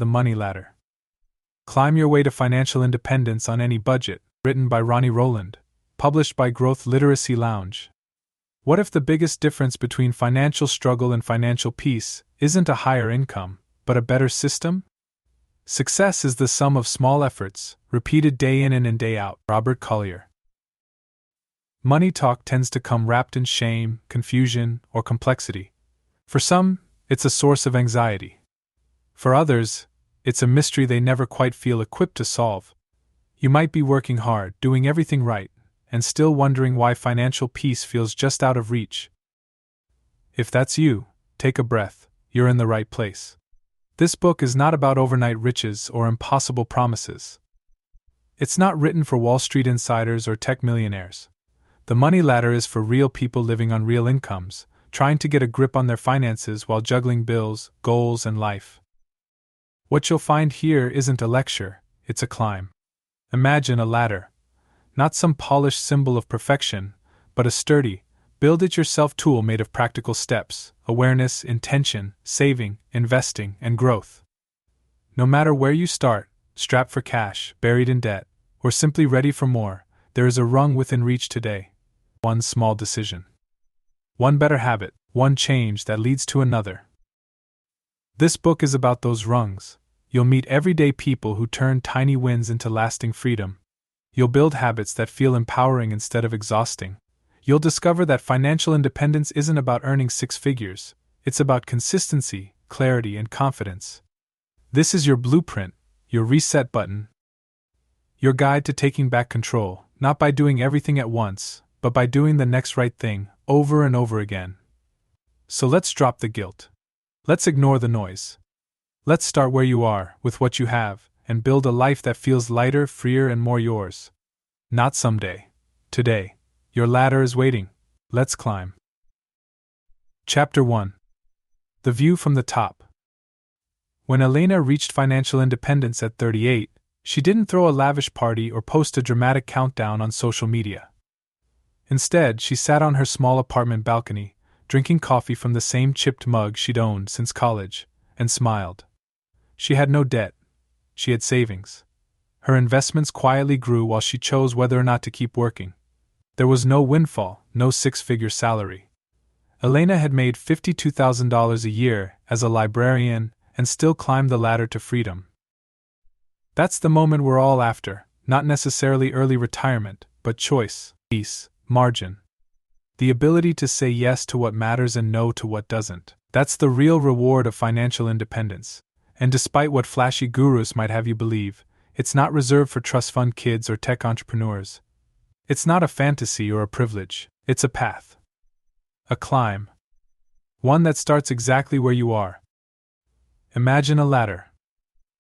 The Money Ladder. Climb Your Way to Financial Independence on Any Budget, written by Ronnie Rowland, published by Growth Literacy Lounge. What if the biggest difference between financial struggle and financial peace isn't a higher income, but a better system? Success is the sum of small efforts, repeated day in and day out. Robert Collier. Money talk tends to come wrapped in shame, confusion, or complexity. For some, it's a source of anxiety. For others, it's a mystery they never quite feel equipped to solve. You might be working hard, doing everything right, and still wondering why financial peace feels just out of reach. If that's you, take a breath, you're in the right place. This book is not about overnight riches or impossible promises. It's not written for Wall Street insiders or tech millionaires. The Money Ladder is for real people living on real incomes, trying to get a grip on their finances while juggling bills, goals, and life. What you'll find here isn't a lecture, it's a climb. Imagine a ladder. Not some polished symbol of perfection, but a sturdy, build-it-yourself tool made of practical steps, awareness, intention, saving, investing, and growth. No matter where you start, strapped for cash, buried in debt, or simply ready for more, there is a rung within reach today. One small decision. One better habit, one change that leads to another. This book is about those rungs. You'll meet everyday people who turn tiny wins into lasting freedom. You'll build habits that feel empowering instead of exhausting. You'll discover that financial independence isn't about earning six figures, it's about consistency, clarity, and confidence. This is your blueprint, your reset button, your guide to taking back control, not by doing everything at once, but by doing the next right thing, over and over again. So let's drop the guilt. Let's ignore the noise. Let's start where you are, with what you have, and build a life that feels lighter, freer, and more yours. Not someday. Today. Your ladder is waiting. Let's climb. Chapter 1. The View from the Top. When Elena reached financial independence at 38, she didn't throw a lavish party or post a dramatic countdown on social media. Instead, she sat on her small apartment balcony, drinking coffee from the same chipped mug she'd owned since college, and smiled. She had no debt. She had savings. Her investments quietly grew while she chose whether or not to keep working. There was no windfall, no six-figure salary. Elena had made $52,000 a year as a librarian and still climbed the ladder to freedom. That's the moment we're all after, not necessarily early retirement, but choice, peace, margin. The ability to say yes to what matters and no to what doesn't. That's the real reward of financial independence. And despite what flashy gurus might have you believe, it's not reserved for trust fund kids or tech entrepreneurs. It's not a fantasy or a privilege, it's a path. A climb. One that starts exactly where you are. Imagine a ladder.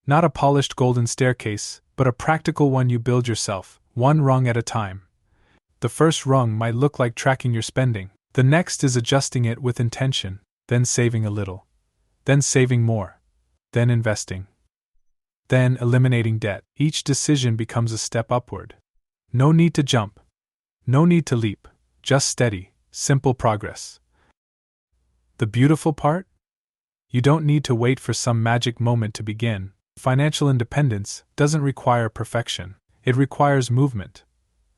Not a polished golden staircase, but a practical one you build yourself, one rung at a time. The first rung might look like tracking your spending. The next is adjusting it with intention, then saving a little. Then saving more. Then investing. Then eliminating debt. Each decision becomes a step upward. No need to jump. No need to leap. Just steady, simple progress. The beautiful part? You don't need to wait for some magic moment to begin. Financial independence doesn't require perfection. It requires movement.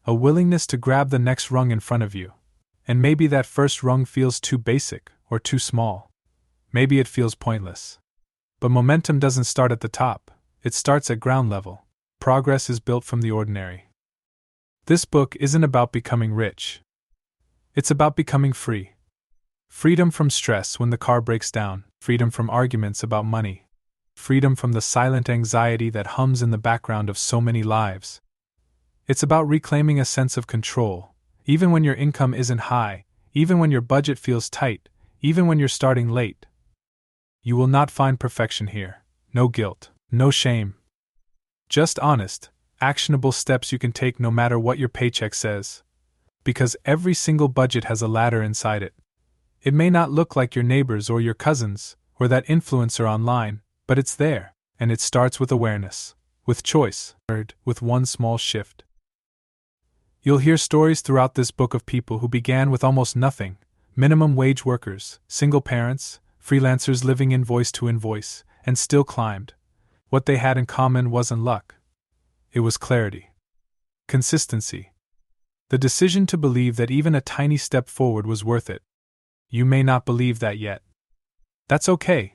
A willingness to grab the next rung in front of you. And maybe that first rung feels too basic or too small. Maybe it feels pointless. But momentum doesn't start at the top, it starts at ground level. Progress is built from the ordinary. This book isn't about becoming rich. It's about becoming free. Freedom from stress when the car breaks down, freedom from arguments about money, freedom from the silent anxiety that hums in the background of so many lives. It's about reclaiming a sense of control, even when your income isn't high, even when your budget feels tight, even when you're starting late. You will not find perfection here. No guilt, no shame. Just honest, actionable steps you can take no matter what your paycheck says. Because every single budget has a ladder inside it. It may not look like your neighbor's or your cousin's, or that influencer online, but it's there, and it starts with awareness, with choice, with one small shift. You'll hear stories throughout this book of people who began with almost nothing, minimum wage workers, single parents, freelancers living invoice to invoice, and still climbed. What they had in common wasn't luck. It was clarity. Consistency. The decision to believe that even a tiny step forward was worth it. You may not believe that yet. That's okay.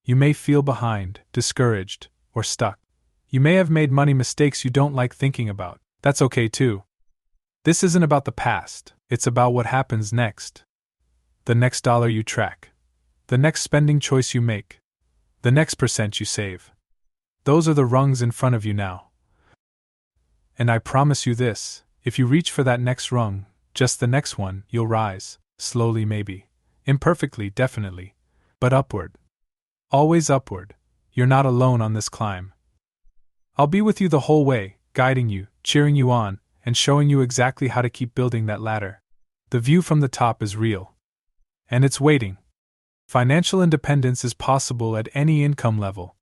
You may feel behind, discouraged, or stuck. You may have made money mistakes you don't like thinking about. That's okay too. This isn't about the past, it's about what happens next. The next dollar you track. The next spending choice you make. The next percent you save. Those are the rungs in front of you now. And I promise you this, if you reach for that next rung, just the next one, you'll rise, slowly maybe, imperfectly definitely, but upward. Always upward. You're not alone on this climb. I'll be with you the whole way, guiding you, cheering you on, and showing you exactly how to keep building that ladder. The view from the top is real. And it's waiting. Financial independence is possible at any income level.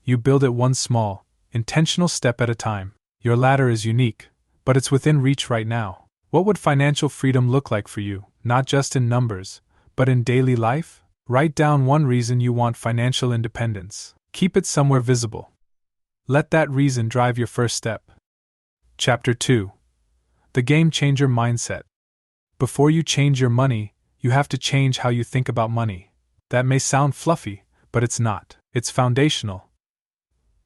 You build it one small, intentional step at a time. Your ladder is unique, but it's within reach right now. What would financial freedom look like for you, not just in numbers, but in daily life? Write down one reason you want financial independence. Keep it somewhere visible. Let that reason drive your first step. Chapter 2. The Game Changer Mindset. Before you change your money, you have to change how you think about money. That may sound fluffy, but it's not. It's foundational.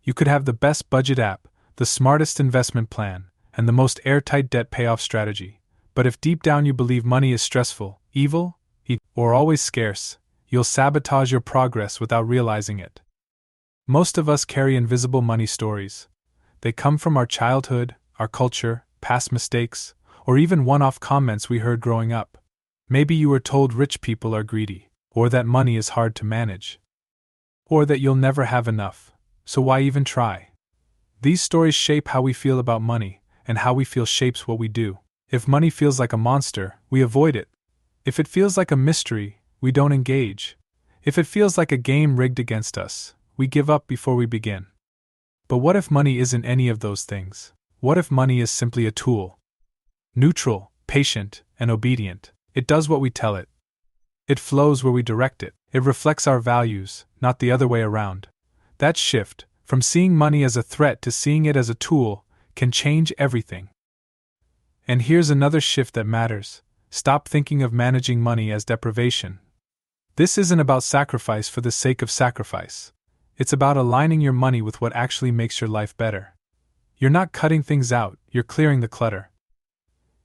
You could have the best budget app, the smartest investment plan, and the most airtight debt payoff strategy. But if deep down you believe money is stressful, evil, or always scarce, you'll sabotage your progress without realizing it. Most of us carry invisible money stories. They come from our childhood, our culture, past mistakes, or even one-off comments we heard growing up. Maybe you were told rich people are greedy, or that money is hard to manage, or that you'll never have enough, so why even try? These stories shape how we feel about money, and how we feel shapes what we do. If money feels like a monster, we avoid it. If it feels like a mystery, we don't engage. If it feels like a game rigged against us, we give up before we begin. But what if money isn't any of those things? What if money is simply a tool? Neutral, patient, and obedient. It does what we tell it. It flows where we direct it. It reflects our values, not the other way around. That shift, from seeing money as a threat to seeing it as a tool, can change everything. And here's another shift that matters. Stop thinking of managing money as deprivation. This isn't about sacrifice for the sake of sacrifice. It's about aligning your money with what actually makes your life better. You're not cutting things out, you're clearing the clutter.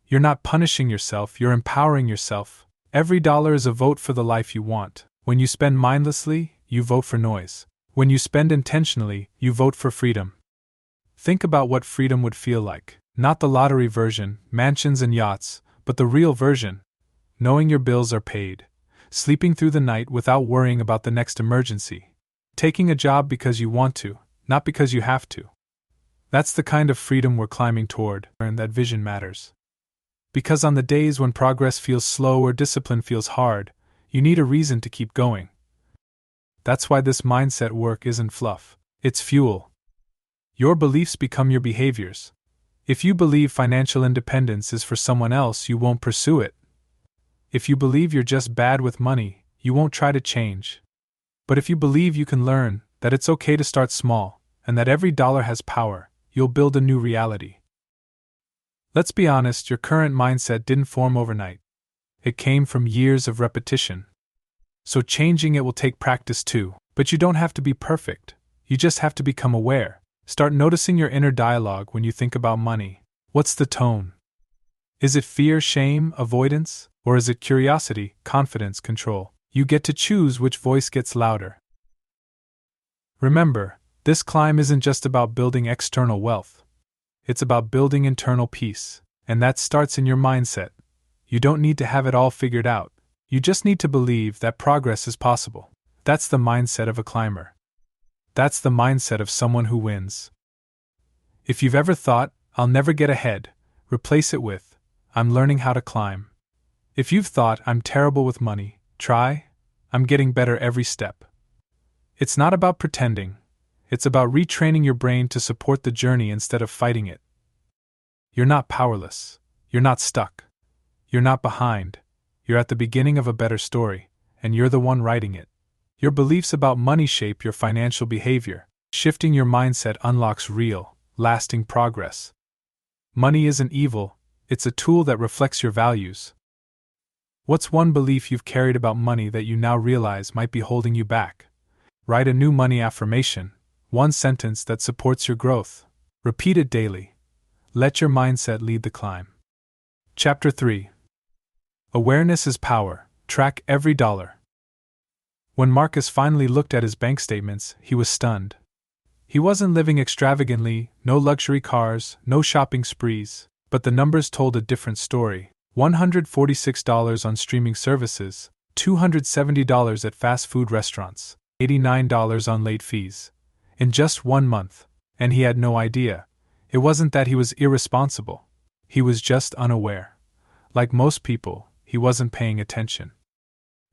You're not punishing yourself, you're empowering yourself. Every dollar is a vote for the life you want. When you spend mindlessly, you vote for noise. When you spend intentionally, you vote for freedom. Think about what freedom would feel like. Not the lottery version, mansions and yachts, but the real version. Knowing your bills are paid. Sleeping through the night without worrying about the next emergency. Taking a job because you want to, not because you have to. That's the kind of freedom we're climbing toward, and that vision matters. Because on the days when progress feels slow or discipline feels hard, you need a reason to keep going. That's why this mindset work isn't fluff, it's fuel. Your beliefs become your behaviors. If you believe financial independence is for someone else, you won't pursue it. If you believe you're just bad with money, you won't try to change. But if you believe you can learn, that it's okay to start small, and that every dollar has power, you'll build a new reality. Let's be honest, your current mindset didn't form overnight. It came from years of repetition. So changing it will take practice too. But you don't have to be perfect. You just have to become aware. Start noticing your inner dialogue when you think about money. What's the tone? Is it fear, shame, avoidance? Or is it curiosity, confidence, control? You get to choose which voice gets louder. Remember, this climb isn't just about building external wealth. It's about building internal peace, and that starts in your mindset. You don't need to have it all figured out. You just need to believe that progress is possible. That's the mindset of a climber. That's the mindset of someone who wins. If you've ever thought, "I'll never get ahead," replace it with, "I'm learning how to climb." If you've thought, "I'm terrible with money," try, "I'm getting better every step." It's not about pretending. It's about retraining your brain to support the journey instead of fighting it. You're not powerless. You're not stuck. You're not behind. You're at the beginning of a better story, and you're the one writing it. Your beliefs about money shape your financial behavior. Shifting your mindset unlocks real, lasting progress. Money isn't evil, it's a tool that reflects your values. What's one belief you've carried about money that you now realize might be holding you back? Write a new money affirmation, one sentence that supports your growth. Repeat it daily. Let your mindset lead the climb. Chapter 3. Awareness is power. Track every dollar. When Marcus finally looked at his bank statements, he was stunned. He wasn't living extravagantly, no luxury cars, no shopping sprees, but the numbers told a different story. $146 on streaming services, $270 at fast food restaurants, $89 on late fees. In just 1 month, and he had no idea. It wasn't that he was irresponsible. He was just unaware. Like most people, he wasn't paying attention.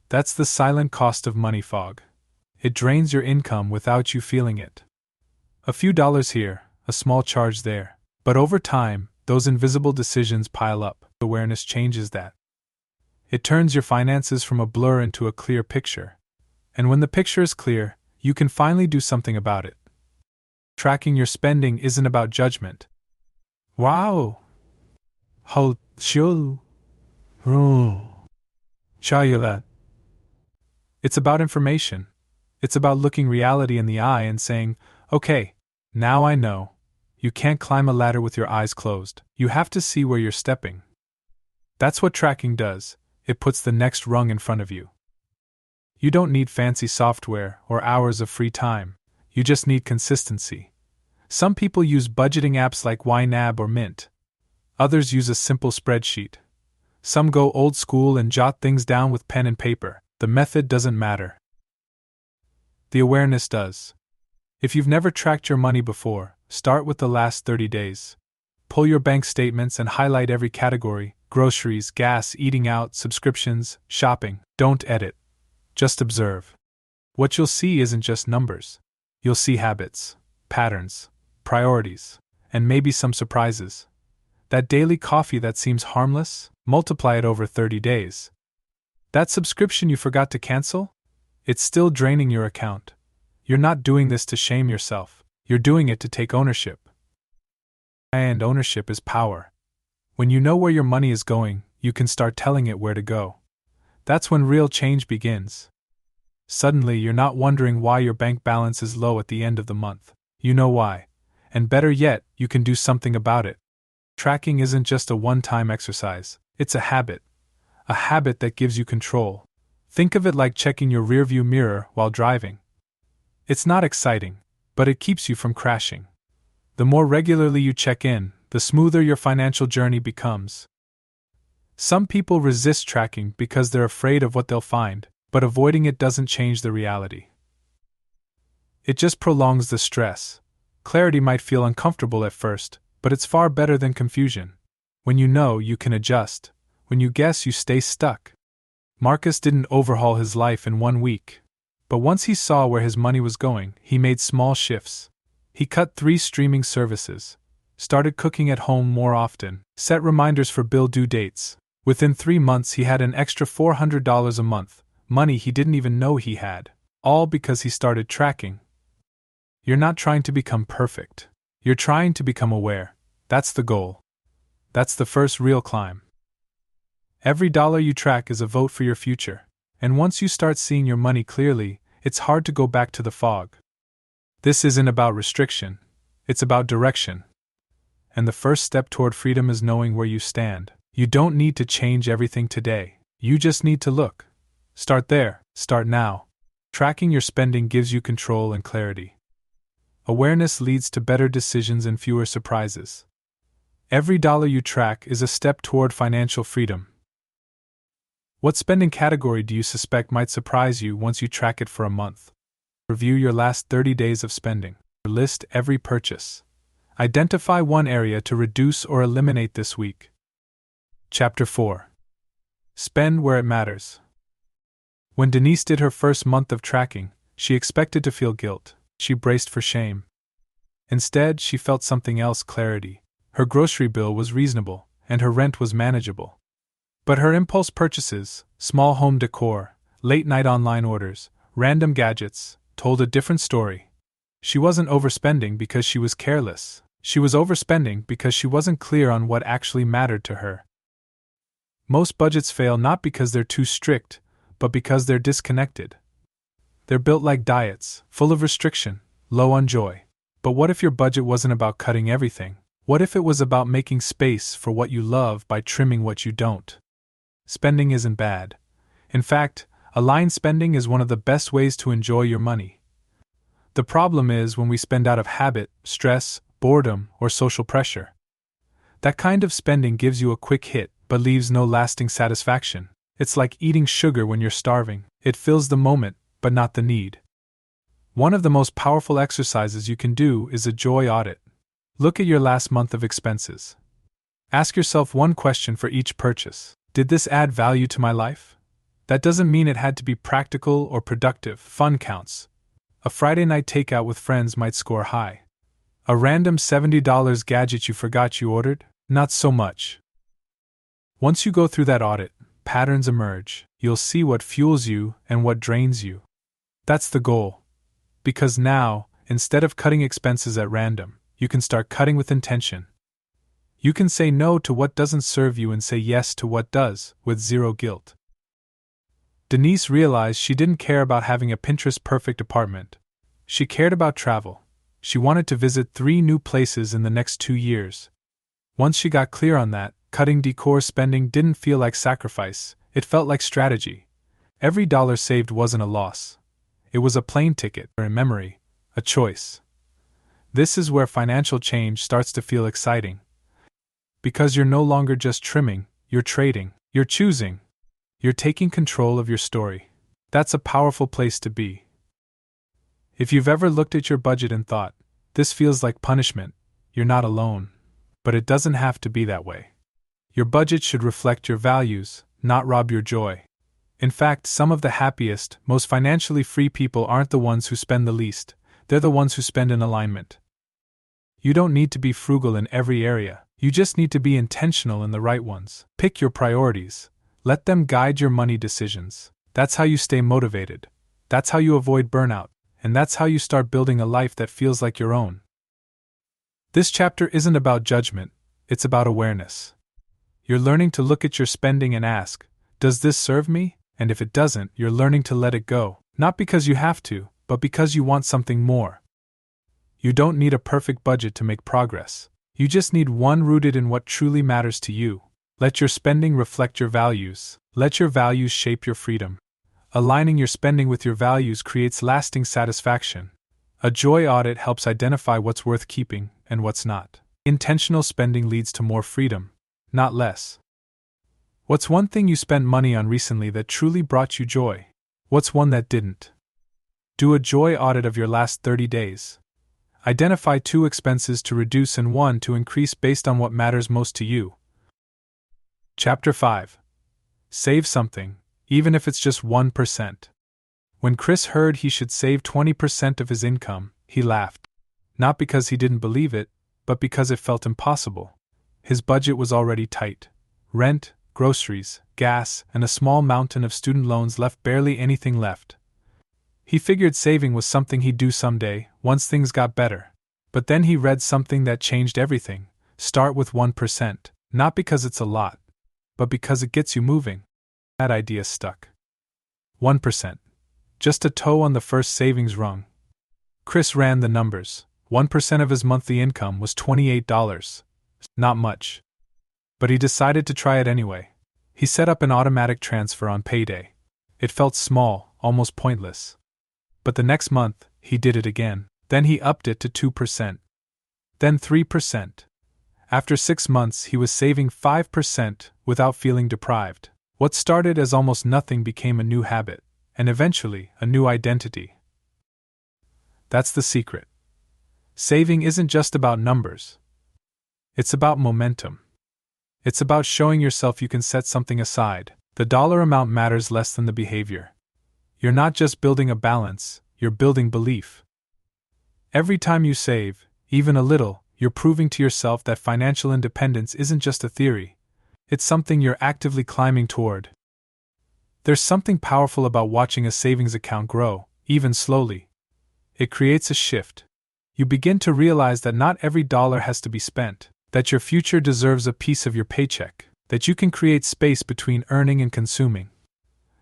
That's the silent cost of money fog. It drains your income without you feeling it. A few dollars here, a small charge there, but over time, those invisible decisions pile up. Awareness changes that. It turns your finances from a blur into a clear picture. And when the picture is clear, you can finally do something about it. Tracking your spending isn't about judgment. Wow! How shul? It's about information. It's about looking reality in the eye and saying, okay, now I know. You can't climb a ladder with your eyes closed. You have to see where you're stepping. That's what tracking does. It puts the next rung in front of you. You don't need fancy software or hours of free time. You just need consistency. Some people use budgeting apps like YNAB or Mint. Others use a simple spreadsheet. Some go old school and jot things down with pen and paper. The method doesn't matter. The awareness does. If you've never tracked your money before, start with the last 30 days. Pull your bank statements and highlight every category: groceries, gas, eating out, subscriptions, shopping. Don't edit. Just observe. What you'll see isn't just numbers. You'll see habits, patterns, priorities, and maybe some surprises. That daily coffee that seems harmless, multiply it over 30 days. That subscription you forgot to cancel? It's still draining your account. You're not doing this to shame yourself. You're doing it to take ownership. And ownership is power. When you know where your money is going, you can start telling it where to go. That's when real change begins. Suddenly, you're not wondering why your bank balance is low at the end of the month. You know why. And better yet, you can do something about it. Tracking isn't just a one-time exercise, it's a habit. A habit that gives you control. Think of it like checking your rearview mirror while driving. It's not exciting, but it keeps you from crashing. The more regularly you check in, the smoother your financial journey becomes. Some people resist tracking because they're afraid of what they'll find, but avoiding it doesn't change the reality. It just prolongs the stress. Clarity might feel uncomfortable at first, but it's far better than confusion. When you know, you can adjust. When you guess, you stay stuck. Marcus didn't overhaul his life in 1 week. But once he saw where his money was going, he made small shifts. He cut 3 streaming services, started cooking at home more often, set reminders for bill due dates. Within 3 months, he had an extra $400 a month, money he didn't even know he had, all because he started tracking. You're not trying to become perfect. You're trying to become aware. That's the goal. That's the first real climb. Every dollar you track is a vote for your future, and once you start seeing your money clearly, it's hard to go back to the fog. This isn't about restriction, it's about direction. And the first step toward freedom is knowing where you stand. You don't need to change everything today, you just need to look. Start there, start now. Tracking your spending gives you control and clarity. Awareness leads to better decisions and fewer surprises. Every dollar you track is a step toward financial freedom. What spending category do you suspect might surprise you once you track it for a month? Review your last 30 days of spending. List every purchase. Identify one area to reduce or eliminate this week. Chapter 4. Spend where it matters. When Denise did her first month of tracking, she expected to feel guilt. She braced for shame. Instead, she felt something else: clarity. Her grocery bill was reasonable, and her rent was manageable. But her impulse purchases, small home decor, late-night online orders, random gadgets, told a different story. She wasn't overspending because she was careless. She was overspending because she wasn't clear on what actually mattered to her. Most budgets fail not because they're too strict, but because they're disconnected. They're built like diets, full of restriction, low on joy. But what if your budget wasn't about cutting everything? What if it was about making space for what you love by trimming what you don't? Spending isn't bad. In fact, aligned spending is one of the best ways to enjoy your money. The problem is when we spend out of habit, stress, boredom, or social pressure. That kind of spending gives you a quick hit, but leaves no lasting satisfaction. It's like eating sugar when you're starving. It fills the moment, but not the need. One of the most powerful exercises you can do is a joy audit. Look at your last month of expenses. Ask yourself one question for each purchase. Did this add value to my life? That doesn't mean it had to be practical or productive. Fun counts. A Friday night takeout with friends might score high. A random $70 gadget you forgot you ordered? Not so much. Once you go through that audit, patterns emerge. You'll see what fuels you and what drains you. That's the goal. Because now, instead of cutting expenses at random, you can start cutting with intention. You can say no to what doesn't serve you and say yes to what does, with zero guilt. Denise realized she didn't care about having a Pinterest-perfect apartment. She cared about travel. She wanted to visit 3 new places in the next 2 years. Once she got clear on that, cutting decor spending didn't feel like sacrifice, it felt like strategy. Every dollar saved wasn't a loss. It was a plane ticket, or a memory, a choice. This is where financial change starts to feel exciting. Because you're no longer just trimming, you're trading, you're choosing. You're taking control of your story. That's a powerful place to be. If you've ever looked at your budget and thought, this feels like punishment, you're not alone. But it doesn't have to be that way. Your budget should reflect your values, not rob your joy. In fact, some of the happiest, most financially free people aren't the ones who spend the least, they're the ones who spend in alignment. You don't need to be frugal in every area, you just need to be intentional in the right ones. Pick your priorities. Let them guide your money decisions. That's how you stay motivated. That's how you avoid burnout. And that's how you start building a life that feels like your own. This chapter isn't about judgment, it's about awareness. You're learning to look at your spending and ask, does this serve me? And if it doesn't, you're learning to let it go, not because you have to, but because you want something more. You don't need a perfect budget to make progress. You just need one rooted in what truly matters to you. Let your spending reflect your values. Let your values shape your freedom. Aligning your spending with your values creates lasting satisfaction. A joy audit helps identify what's worth keeping and what's not. Intentional spending leads to more freedom, not less. What's one thing you spent money on recently that truly brought you joy? What's one that didn't? Do a joy audit of your last 30 days. Identify 2 expenses to reduce and 1 to increase based on what matters most to you. Chapter 5. Save something, even if it's just 1%. When Chris heard he should save 20% of his income, he laughed. Not because he didn't believe it, but because it felt impossible. His budget was already tight. Rent, groceries, gas, and a small mountain of student loans left barely anything left. He figured saving was something he'd do someday, once things got better. But then he read something that changed everything. Start with 1%, not because it's a lot, but because it gets you moving. That idea stuck. 1%. Just a toe on the first savings rung. Chris ran the numbers. 1% of his monthly income was $28. Not much. But he decided to try it anyway. He set up an automatic transfer on payday. It felt small, almost pointless. But the next month, he did it again. Then he upped it to 2%. Then 3%. After 6 months, he was saving 5% without feeling deprived. What started as almost nothing became a new habit, and eventually, a new identity. That's the secret. Saving isn't just about numbers. It's about momentum. It's about showing yourself you can set something aside. The dollar amount matters less than the behavior. You're not just building a balance, you're building belief. Every time you save, even a little, you're proving to yourself that financial independence isn't just a theory. It's something you're actively climbing toward. There's something powerful about watching a savings account grow, even slowly. It creates a shift. You begin to realize that not every dollar has to be spent, that your future deserves a piece of your paycheck, that you can create space between earning and consuming.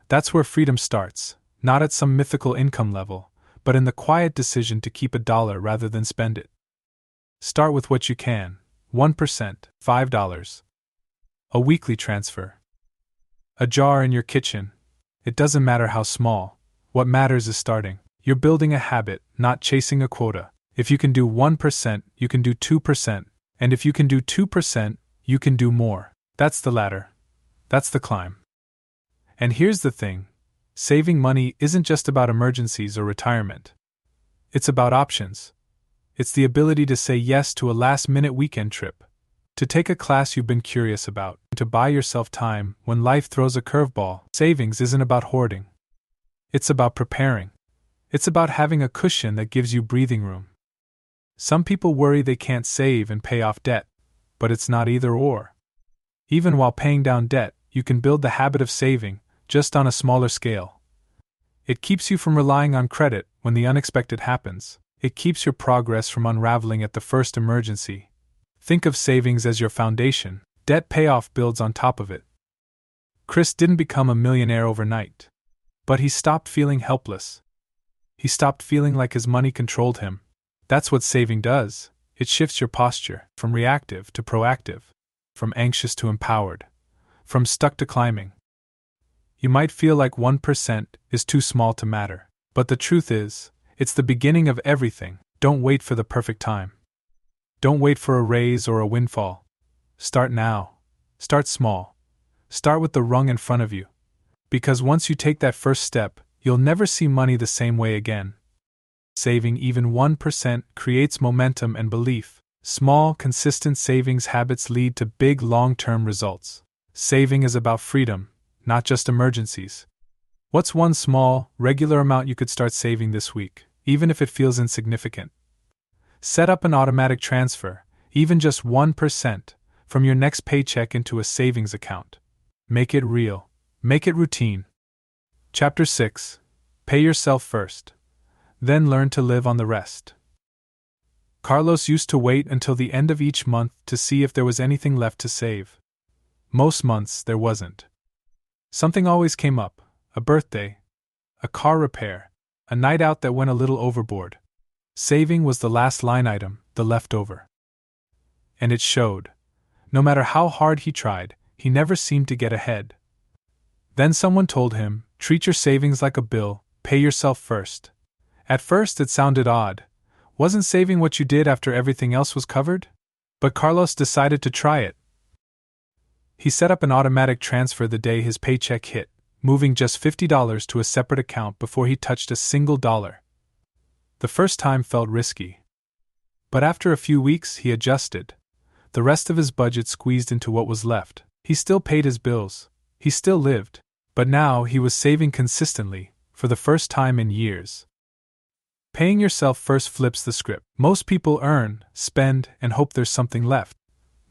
That's where freedom starts, not at some mythical income level, but in the quiet decision to keep a dollar rather than spend it. Start with what you can: 1%, $5. A weekly transfer. A jar in your kitchen. It doesn't matter how small. What matters is starting. You're building a habit, not chasing a quota. If you can do 1%, you can do 2%. And if you can do 2%, you can do more. That's the ladder. That's the climb. And here's the thing: saving money isn't just about emergencies or retirement. It's about options. It's the ability to say yes to a last-minute weekend trip, to take a class you've been curious about, to buy yourself time when life throws a curveball. Savings isn't about hoarding. It's about preparing. It's about having a cushion that gives you breathing room. Some people worry they can't save and pay off debt, but it's not either or. Even while paying down debt, you can build the habit of saving, just on a smaller scale. It keeps you from relying on credit when the unexpected happens. It keeps your progress from unraveling at the first emergency. Think of savings as your foundation. Debt payoff builds on top of it. Chris didn't become a millionaire overnight, but he stopped feeling helpless. He stopped feeling like his money controlled him. That's what saving does. It shifts your posture from reactive to proactive, from anxious to empowered, from stuck to climbing. You might feel like 1% is too small to matter, but the truth is, it's the beginning of everything. Don't wait for the perfect time. Don't wait for a raise or a windfall. Start now. Start small. Start with the rung in front of you. Because once you take that first step, you'll never see money the same way again. Saving even 1% creates momentum and belief. Small, consistent savings habits lead to big long-term results. Saving is about freedom, not just emergencies. What's one small, regular amount you could start saving this week, even if it feels insignificant? Set up an automatic transfer, even just 1%, from your next paycheck into a savings account. Make it real. Make it routine. Chapter 6. Pay yourself first. Then learn to live on the rest. Carlos used to wait until the end of each month to see if there was anything left to save. Most months there wasn't. Something always came up: a birthday, a car repair, a night out that went a little overboard. Saving was the last line item, the leftover. And it showed. No matter how hard he tried, he never seemed to get ahead. Then someone told him, treat your savings like a bill, pay yourself first. At first it sounded odd. Wasn't saving what you did after everything else was covered? But Carlos decided to try it. He set up an automatic transfer the day his paycheck hit, moving just $50 to a separate account before he touched a single dollar. The first time felt risky. But after a few weeks he adjusted. The rest of his budget squeezed into what was left. He still paid his bills. He still lived. But now he was saving consistently, for the first time in years. Paying yourself first flips the script. Most people earn, spend, and hope there's something left.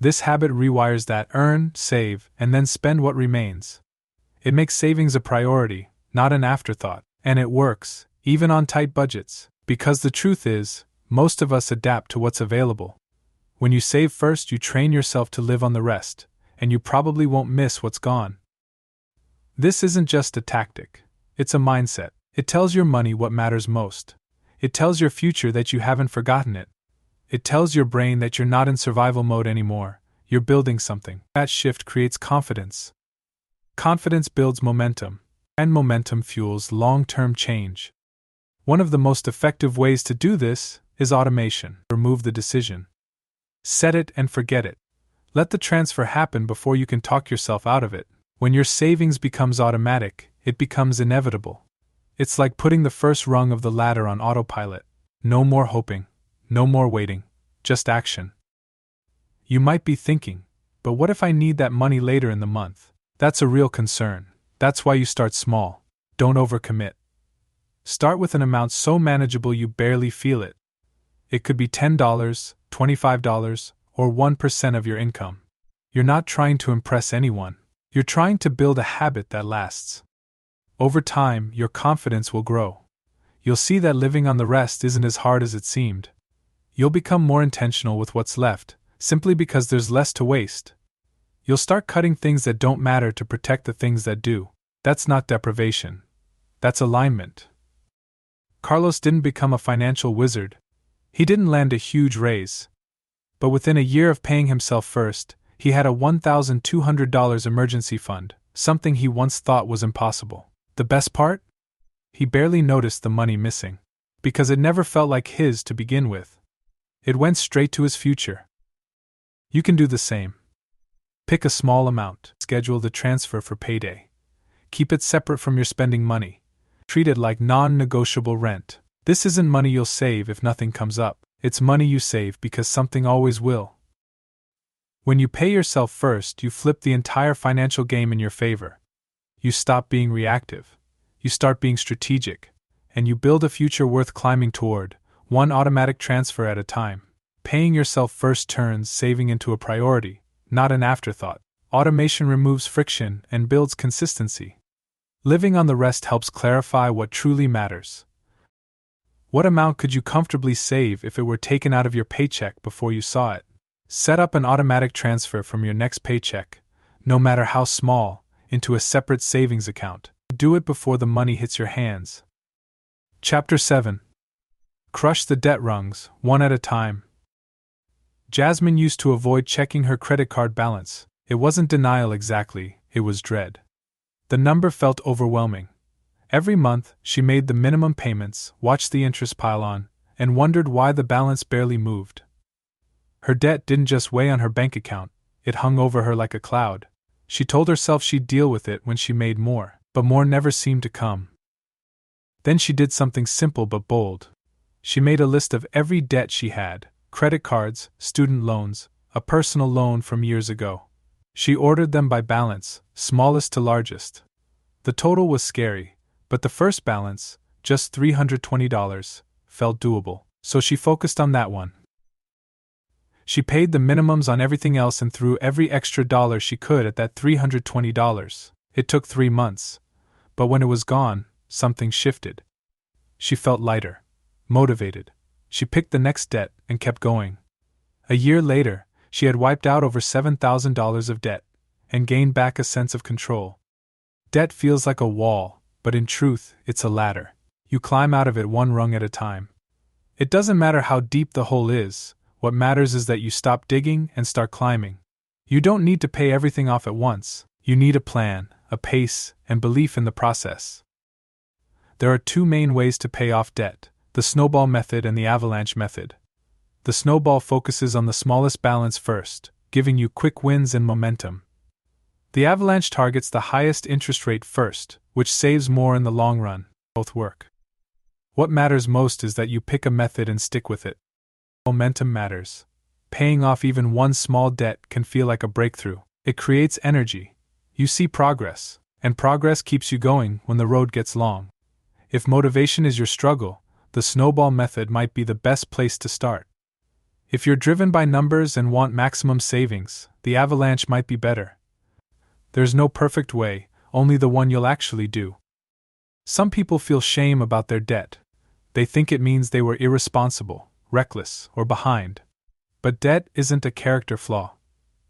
This habit rewires that: earn, save, and then spend what remains. It makes savings a priority, not an afterthought. And it works, even on tight budgets, because the truth is, most of us adapt to what's available. When you save first, you train yourself to live on the rest, and you probably won't miss what's gone. This isn't just a tactic, it's a mindset. It tells your money what matters most. It tells your future that you haven't forgotten it. It tells your brain that you're not in survival mode anymore, you're building something. That shift creates confidence. Confidence builds momentum, and momentum fuels long-term change. One of the most effective ways to do this is automation. Remove the decision. Set it and forget it. Let the transfer happen before you can talk yourself out of it. When your savings becomes automatic, it becomes inevitable. It's like putting the first rung of the ladder on autopilot. No more hoping, no more waiting, just action. You might be thinking, but what if I need that money later in the month? That's a real concern. That's why you start small. Don't overcommit. Start with an amount so manageable you barely feel it. It could be $10, $25, or 1% of your income. You're not trying to impress anyone. You're trying to build a habit that lasts. Over time, your confidence will grow. You'll see that living on the rest isn't as hard as it seemed. You'll become more intentional with what's left, simply because there's less to waste. You'll start cutting things that don't matter to protect the things that do. That's not deprivation. That's alignment. Carlos didn't become a financial wizard. He didn't land a huge raise. But within a year of paying himself first, he had a $1,200 emergency fund, something he once thought was impossible. The best part? He barely noticed the money missing, because it never felt like his to begin with. It went straight to his future. You can do the same. Pick a small amount, schedule the transfer for payday. Keep it separate from your spending money. Treat it like non-negotiable rent. This isn't money you'll save if nothing comes up. It's money you save because something always will. When you pay yourself first, you flip the entire financial game in your favor. You stop being reactive. You start being strategic. And you build a future worth climbing toward, one automatic transfer at a time. Paying yourself first turns saving into a priority, not an afterthought. Automation removes friction and builds consistency. Living on the rest helps clarify what truly matters. What amount could you comfortably save if it were taken out of your paycheck before you saw it? Set up an automatic transfer from your next paycheck, no matter how small, into a separate savings account. Do it before the money hits your hands. Chapter 7. Crush the debt rungs, one at a time. Jasmine used to avoid checking her credit card balance. It wasn't denial exactly, it was dread. The number felt overwhelming. Every month, she made the minimum payments, watched the interest pile on, and wondered why the balance barely moved. Her debt didn't just weigh on her bank account, it hung over her like a cloud. She told herself she'd deal with it when she made more, but more never seemed to come. Then she did something simple but bold. She made a list of every debt she had: credit cards, student loans, a personal loan from years ago. She ordered them by balance, smallest to largest. The total was scary, but the first balance, just $320, felt doable, so she focused on that one. She paid the minimums on everything else and threw every extra dollar she could at that $320. It took 3 months, but when it was gone, something shifted. She felt lighter, motivated. She picked the next debt and kept going. A year later, she had wiped out over $7,000 of debt and gained back a sense of control. Debt feels like a wall, but in truth, it's a ladder. You climb out of it one rung at a time. It doesn't matter how deep the hole is, what matters is that you stop digging and start climbing. You don't need to pay everything off at once. You need a plan, a pace, and belief in the process. There are 2 main ways to pay off debt: the snowball method and the avalanche method. The snowball focuses on the smallest balance first, giving you quick wins and momentum. The avalanche targets the highest interest rate first, which saves more in the long run. Both work. What matters most is that you pick a method and stick with it. Momentum matters. Paying off even one small debt can feel like a breakthrough. It creates energy. You see progress, and progress keeps you going when the road gets long. If motivation is your struggle, the snowball method might be the best place to start. If you're driven by numbers and want maximum savings, the avalanche might be better. There's no perfect way, only the one you'll actually do. Some people feel shame about their debt. They think it means they were irresponsible, reckless, or behind. But debt isn't a character flaw.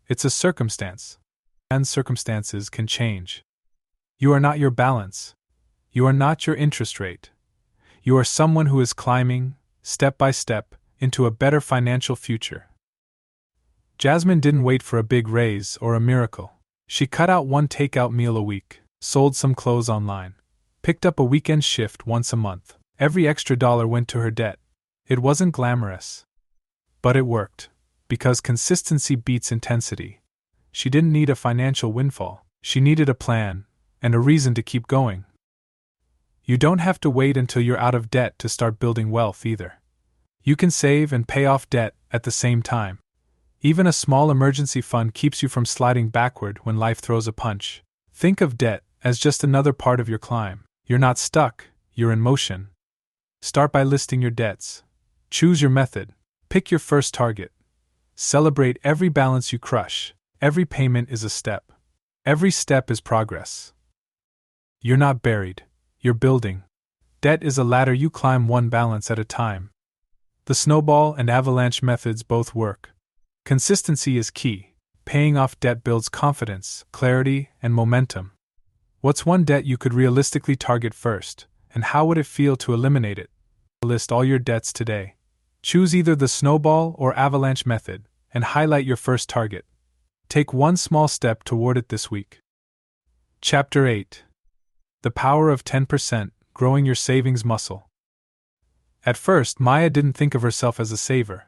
It's a circumstance. And circumstances can change. You are not your balance. You are not your interest rate. You are someone who is climbing, step by step, into a better financial future. Jasmine didn't wait for a big raise or a miracle. She cut out one takeout meal a week, sold some clothes online, picked up a weekend shift once a month. Every extra dollar went to her debt. It wasn't glamorous. But it worked, because consistency beats intensity. She didn't need a financial windfall. She needed a plan, and a reason to keep going. You don't have to wait until you're out of debt to start building wealth either. You can save and pay off debt at the same time. Even a small emergency fund keeps you from sliding backward when life throws a punch. Think of debt as just another part of your climb. You're not stuck, you're in motion. Start by listing your debts. Choose your method. Pick your first target. Celebrate every balance you crush. Every payment is a step. Every step is progress. You're not buried. You're building. Debt is a ladder you climb one balance at a time. The snowball and avalanche methods both work. Consistency is key. Paying off debt builds confidence, clarity, and momentum. What's one debt you could realistically target first, and how would it feel to eliminate it? List all your debts today. Choose either the snowball or avalanche method, and highlight your first target. Take one small step toward it this week. Chapter 8. The Power of 10%, Growing Your Savings Muscle. At first, Maya didn't think of herself as a saver.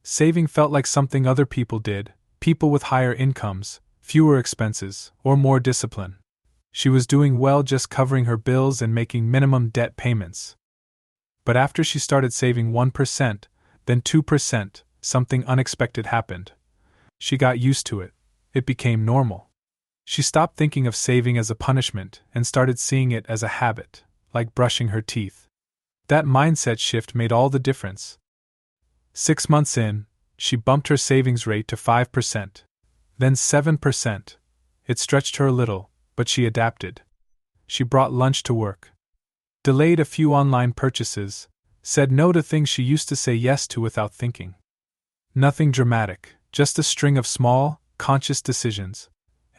Saving felt like something other people did, people with higher incomes, fewer expenses, or more discipline. She was doing well just covering her bills and making minimum debt payments. But after she started saving 1%, then 2%, something unexpected happened. She got used to it. It became normal. She stopped thinking of saving as a punishment and started seeing it as a habit, like brushing her teeth. That mindset shift made all the difference. 6 months in, she bumped her savings rate to 5%, then 7%. It stretched her a little, but she adapted. She brought lunch to work, delayed a few online purchases, said no to things she used to say yes to without thinking. Nothing dramatic, just a string of small, conscious decisions,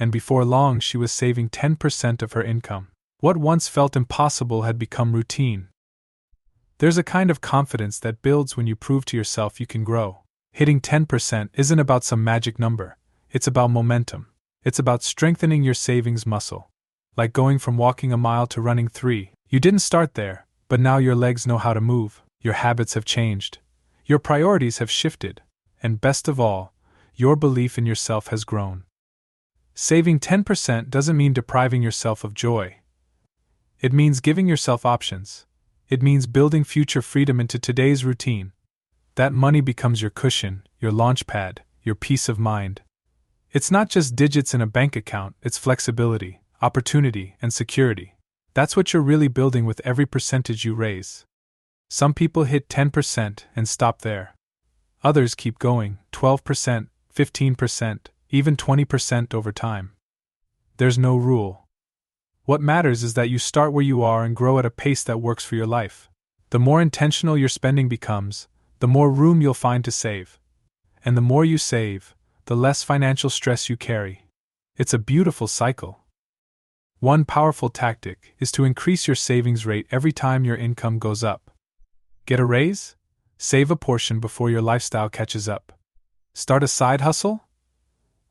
and before long she was saving 10% of her income. What once felt impossible had become routine. There's a kind of confidence that builds when you prove to yourself you can grow. Hitting 10% isn't about some magic number, it's about momentum. It's about strengthening your savings muscle. Like going from walking a mile to running 3. You didn't start there, but now your legs know how to move, your habits have changed, your priorities have shifted, and best of all, your belief in yourself has grown. Saving 10% doesn't mean depriving yourself of joy. It means giving yourself options. It means building future freedom into today's routine. That money becomes your cushion, your launch pad, your peace of mind. It's not just digits in a bank account, it's flexibility, opportunity, and security. That's what you're really building with every percentage you raise. Some people hit 10% and stop there. Others keep going, 12%, 15%, even 20% over time. There's no rule. What matters is that you start where you are and grow at a pace that works for your life. The more intentional your spending becomes, the more room you'll find to save. And the more you save, the less financial stress you carry. It's a beautiful cycle. One powerful tactic is to increase your savings rate every time your income goes up. Get a raise? Save a portion before your lifestyle catches up. Start a side hustle?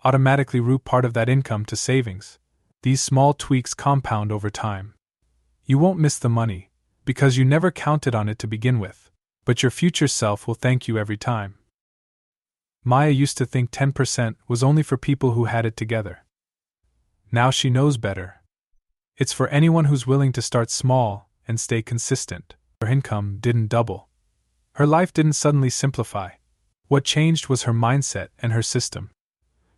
Automatically route part of that income to savings. These small tweaks compound over time. You won't miss the money, because you never counted on it to begin with, but your future self will thank you every time. Maya used to think 10% was only for people who had it together. Now she knows better. It's for anyone who's willing to start small and stay consistent. Her income didn't double. Her life didn't suddenly simplify. What changed was her mindset and her system.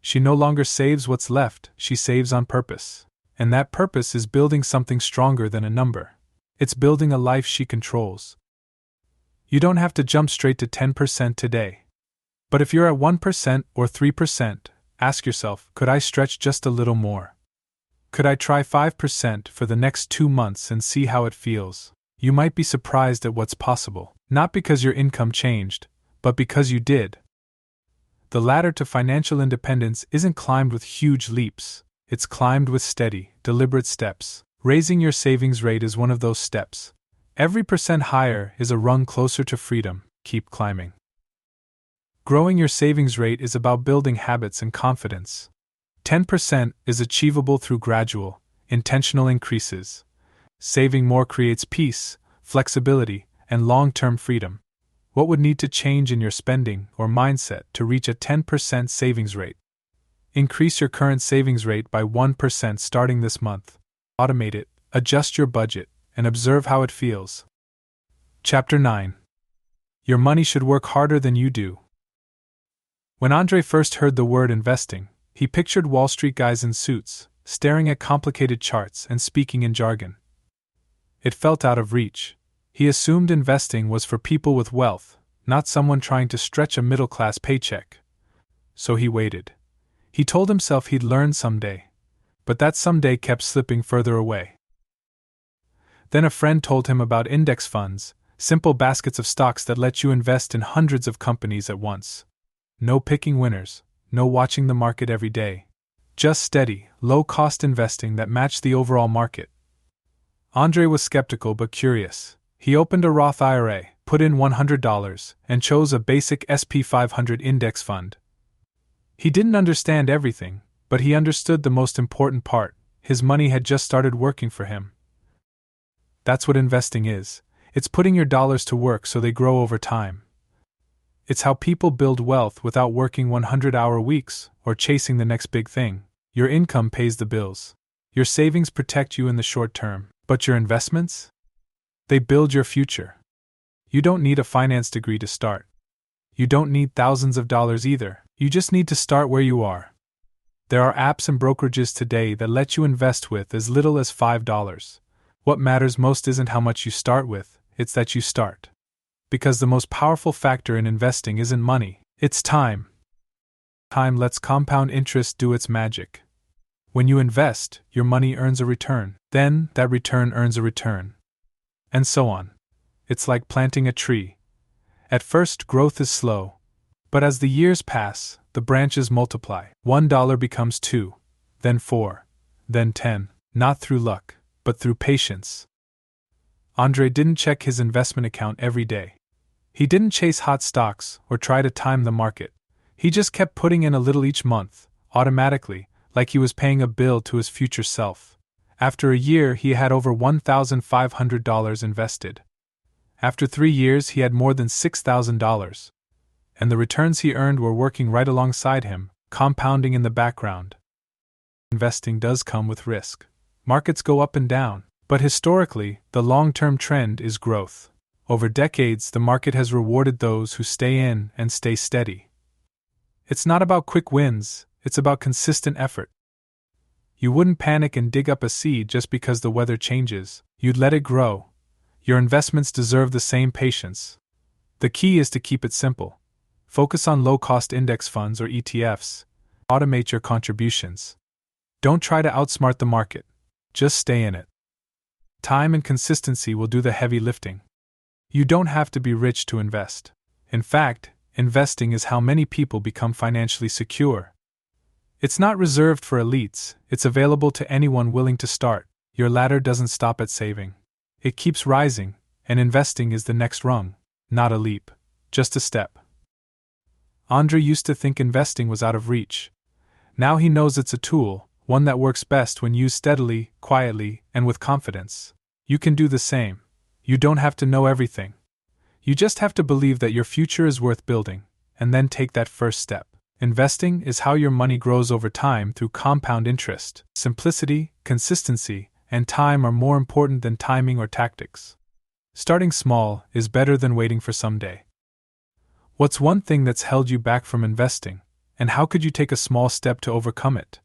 She no longer saves what's left, she saves on purpose. And that purpose is building something stronger than a number. It's building a life she controls. You don't have to jump straight to 10% today. But if you're at 1% or 3%, ask yourself, could I stretch just a little more? Could I try 5% for the next 2 months and see how it feels? You might be surprised at what's possible, not because your income changed, but because you did. The ladder to financial independence isn't climbed with huge leaps, it's climbed with steady, deliberate steps. Raising your savings rate is one of those steps. Every percent higher is a rung closer to freedom. Keep climbing. Growing your savings rate is about building habits and confidence. 10% is achievable through gradual, intentional increases. Saving more creates peace, flexibility, and long-term freedom. What would need to change in your spending or mindset to reach a 10% savings rate? Increase your current savings rate by 1% starting this month. Automate it, adjust your budget, and observe how it feels. Chapter 9. Your money should work harder than you do. When Andre first heard the word investing, he pictured Wall Street guys in suits, staring at complicated charts and speaking in jargon. It felt out of reach. He assumed investing was for people with wealth, not someone trying to stretch a middle-class paycheck. So he waited. He told himself he'd learn someday, but that someday kept slipping further away. Then a friend told him about index funds, Simple baskets of stocks that let you invest in hundreds of companies at once. No picking winners, no watching the market every day. Just steady, low-cost investing that matched the overall market. Andre was skeptical but curious. He opened a Roth IRA, put in $100, and chose a basic S&P 500 index fund. He didn't understand everything, but he understood the most important part. His money had just started working for him. That's what investing is. It's putting your dollars to work so they grow over time. It's how people build wealth without working 100-hour weeks or chasing the next big thing. Your income pays the bills. Your savings protect you in the short term, but your investments? They build your future. You don't need a finance degree to start. You don't need thousands of dollars either. You just need to start where you are. There are apps and brokerages today that let you invest with as little as $5. What matters most isn't how much you start with, it's that you start. Because the most powerful factor in investing isn't money, it's time. Time lets compound interest do its magic. When you invest, your money earns a return, then that return earns a return. And so on. It's like planting a tree. At first, growth is slow. But as the years pass, the branches multiply. $1 becomes 2, then 4, then 10, not through luck, but through patience. Andre didn't check his investment account every day. He didn't chase hot stocks or try to time the market. He just kept putting in a little each month, automatically, like he was paying a bill to his future self. After a year, he had over $1,500 invested. After 3 years, he had more than $6,000. And the returns he earned were working right alongside him, compounding in the background. Investing does come with risk. Markets go up and down, but historically, the long-term trend is growth. Over decades, the market has rewarded those who stay in and stay steady. It's not about quick wins, it's about consistent effort. You wouldn't panic and dig up a seed just because the weather changes, you'd let it grow. Your investments deserve the same patience. The key is to keep it simple. Focus on low-cost index funds or ETFs. Automate your contributions. Don't try to outsmart the market. Just stay in it. Time and consistency will do the heavy lifting. You don't have to be rich to invest. In fact, investing is how many people become financially secure. It's not reserved for elites, it's available to anyone willing to start. Your ladder doesn't stop at saving. It keeps rising, and investing is the next rung, not a leap, just a step. Andre used to think investing was out of reach. Now he knows it's a tool, one that works best when used steadily, quietly, and with confidence. You can do the same. You don't have to know everything. You just have to believe that your future is worth building, and then take that first step. Investing is how your money grows over time through compound interest. Simplicity, consistency, and time are more important than timing or tactics. Starting small is better than waiting for someday. What's one thing that's held you back from investing, and how could you take a small step to overcome it?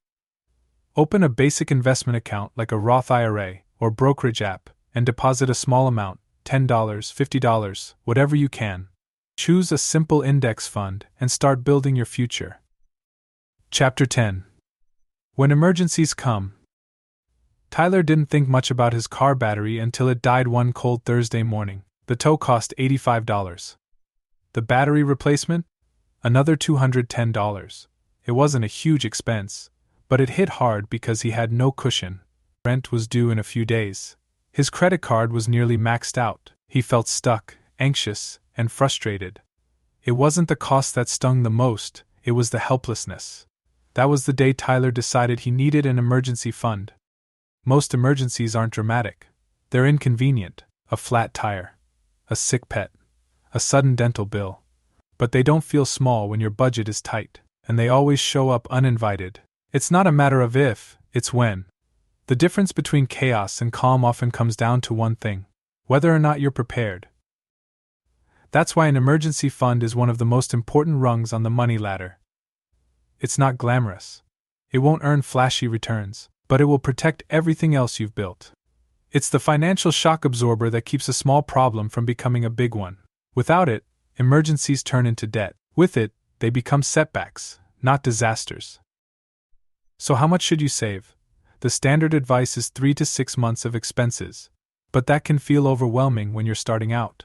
Open a basic investment account like a Roth IRA or brokerage app and deposit a small amount, $10, $50, whatever you can. Choose a simple index fund and start building your future. Chapter 10. When emergencies come. Tyler didn't think much about his car battery until it died one cold Thursday morning. The tow cost $85. The battery replacement? Another $210. It wasn't a huge expense, but it hit hard because he had no cushion. Rent was due in a few days. His credit card was nearly maxed out. He felt stuck, anxious, and frustrated. It wasn't the cost that stung the most, it was the helplessness. That was the day Tyler decided he needed an emergency fund. Most emergencies aren't dramatic. They're inconvenient. A flat tire, a sick pet, a sudden dental bill. But they don't feel small when your budget is tight, and they always show up uninvited. It's not a matter of if, it's when. The difference between chaos and calm often comes down to one thing: whether or not you're prepared. That's why an emergency fund is one of the most important rungs on the money ladder. It's not glamorous. It won't earn flashy returns, but it will protect everything else you've built. It's the financial shock absorber that keeps a small problem from becoming a big one. Without it, emergencies turn into debt. With it, they become setbacks, not disasters. So how much should you save? The standard advice is 3 to 6 months of expenses. But that can feel overwhelming when you're starting out.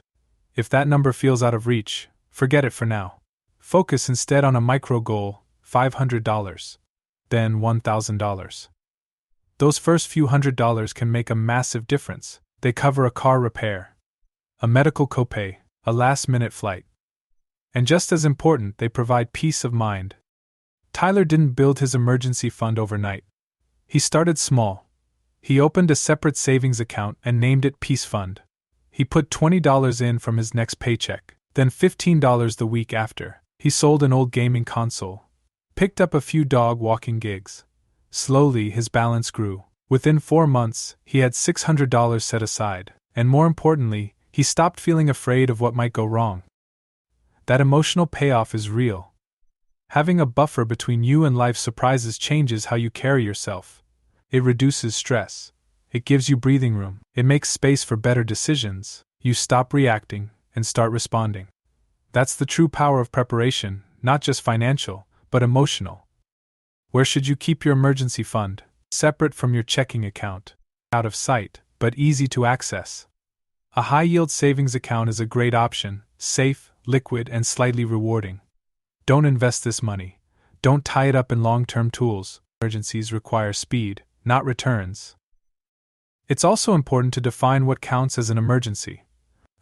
If that number feels out of reach, forget it for now. Focus instead on a micro goal, $500, then $1,000. Those first few $100 can make a massive difference. They cover a car repair, a medical copay, a last-minute flight. And just as important, they provide peace of mind. Tyler didn't build his emergency fund overnight. He started small. He opened a separate savings account and named it Peace Fund. He put $20 in from his next paycheck, then $15 the week after. He sold an old gaming console, picked up a few dog walking gigs. Slowly, his balance grew. Within 4 months, he had $600 set aside, and more importantly, he stopped feeling afraid of what might go wrong. That emotional payoff is real. Having a buffer between you and life's surprises changes how you carry yourself. It reduces stress. It gives you breathing room. It makes space for better decisions. You stop reacting and start responding. That's the true power of preparation, not just financial, but emotional. Where should you keep your emergency fund? Separate from your checking account. Out of sight, but easy to access. A high-yield savings account is a great option, safe, liquid, and slightly rewarding. Don't invest this money. Don't tie it up in long-term tools. Emergencies require speed, not returns. It's also important to define what counts as an emergency.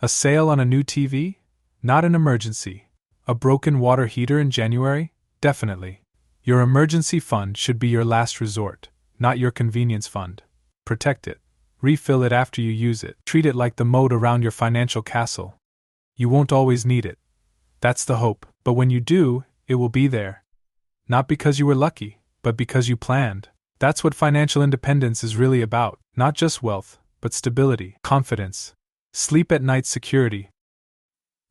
A sale on a new TV? Not an emergency. A broken water heater in January? Definitely. Your emergency fund should be your last resort, not your convenience fund. Protect it. Refill it after you use it. Treat it like the moat around your financial castle. You won't always need it. That's the hope, but when you do, it will be there. Not because you were lucky, but because you planned. That's what financial independence is really about, not just wealth, but stability, confidence, sleep at night security.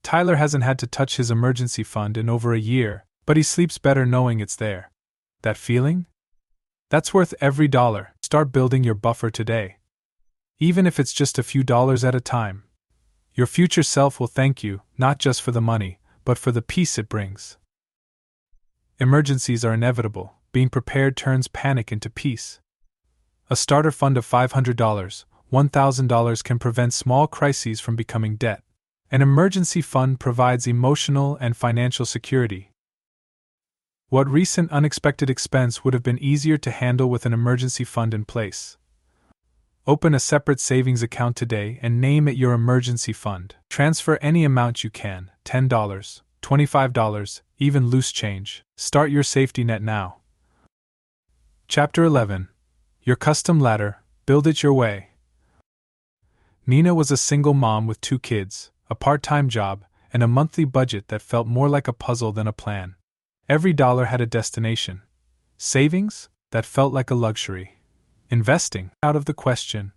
Tyler hasn't had to touch his emergency fund in over a year, but he sleeps better knowing it's there. That feeling? That's worth every dollar. Start building your buffer today. Even if it's just a few dollars at a time. Your future self will thank you, not just for the money, but for the peace it brings. Emergencies are inevitable. Being prepared turns panic into peace. A starter fund of $500, $1,000 can prevent small crises from becoming debt. An emergency fund provides emotional and financial security. What recent unexpected expense would have been easier to handle with an emergency fund in place? Open a separate savings account today and name it your emergency fund. Transfer any amount you can, $10, $25, even loose change. Start your safety net now. Chapter 11. Your custom ladder, build it your way. Nina was a single mom with 2 kids, a part-time job, and a monthly budget that felt more like a puzzle than a plan. Every dollar had a destination. Savings? That felt like a luxury. Investing? Out of the question.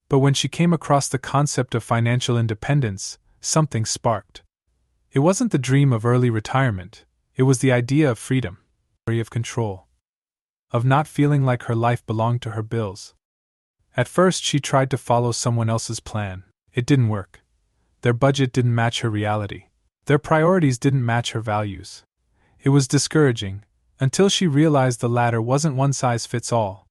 But when she came across the concept of financial independence, something sparked. It wasn't the dream of early retirement, it was the idea of freedom, of control. Of not feeling like her life belonged to her bills. At first she tried to follow someone else's plan. It didn't work. Their budget didn't match her reality. Their priorities didn't match her values. It was discouraging, until she realized the ladder wasn't one size fits all.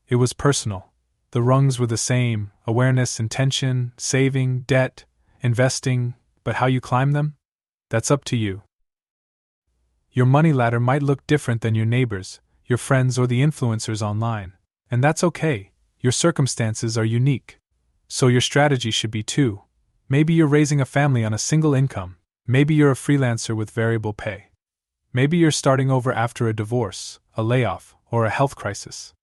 It was personal. The rungs were the same: awareness, intention, saving, debt, investing, but how you climb them? That's up to you. Your money ladder might look different than your neighbors, your friends, or the influencers online, and that's okay. Your circumstances are unique. So your strategy should be too. Maybe you're raising a family on a single income. Maybe you're a freelancer with variable pay. Maybe you're starting over after a divorce, a layoff, or a health crisis.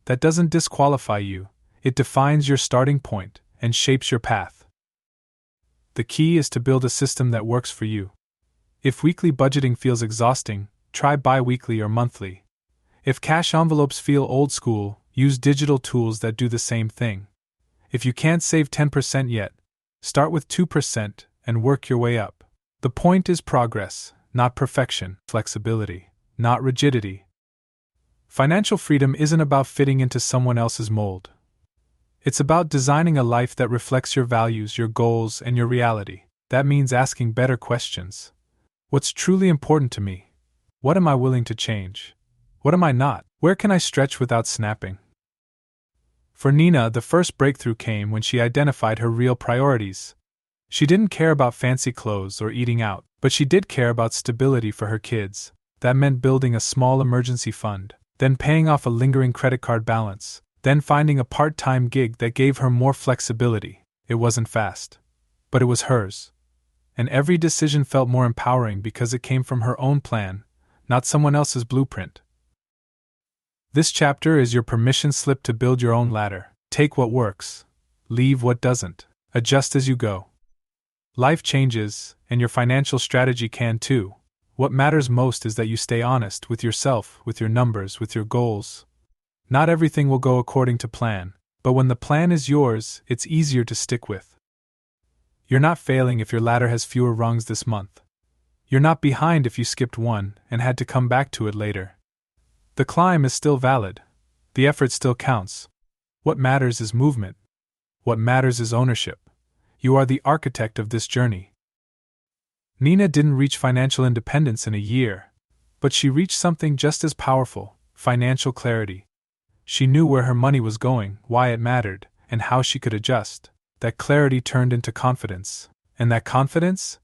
That doesn't disqualify you. It defines your starting point and shapes your path. The key is to build a system that works for you. If weekly budgeting feels exhausting, try bi-weekly or monthly. If cash envelopes feel old school, use digital tools that do the same thing. If you can't save 10% yet, start with 2% and work your way up. The point is progress, not perfection, flexibility, not rigidity. Financial freedom isn't about fitting into someone else's mold. It's about designing a life that reflects your values, your goals, and your reality. That means asking better questions. What's truly important to me? What am I willing to change? What am I not? Where can I stretch without snapping? For Nina, the first breakthrough came when she identified her real priorities. She didn't care about fancy clothes or eating out, but she did care about stability for her kids. That meant building a small emergency fund, then paying off a lingering credit card balance, then finding a part-time gig that gave her more flexibility. It wasn't fast, but it was hers. And every decision felt more empowering because it came from her own plan, not someone else's blueprint. This chapter is your permission slip to build your own ladder. Take what works, leave what doesn't, adjust as you go. Life changes, and your financial strategy can too. What matters most is that you stay honest with yourself, with your numbers, with your goals. Not everything will go according to plan, but when the plan is yours, it's easier to stick with. You're not failing if your ladder has fewer rungs this month. You're not behind if you skipped one and had to come back to it later. The climb is still valid. The effort still counts. What matters is movement. What matters is ownership. You are the architect of this journey. Nina didn't reach financial independence in a year, but she reached something just as powerful: financial clarity. She knew where her money was going, why it mattered, and how she could adjust. That clarity turned into confidence, and that confidence?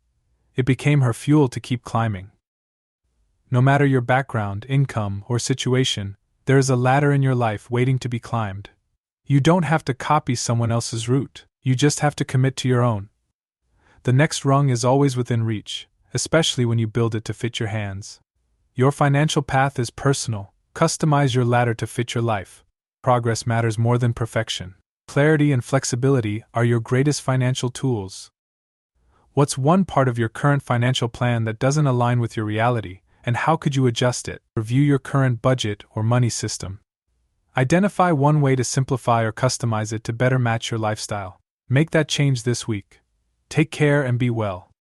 It became her fuel to keep climbing. No matter your background, income, or situation, there is a ladder in your life waiting to be climbed. You don't have to copy someone else's route, you just have to commit to your own. The next rung is always within reach, especially when you build it to fit your hands. Your financial path is personal. Customize your ladder to fit your life. Progress matters more than perfection. Clarity and flexibility are your greatest financial tools. What's one part of your current financial plan that doesn't align with your reality, and how could you adjust it? Review your current budget or money system. Identify one way to simplify or customize it to better match your lifestyle. Make that change this week. Take care and be well.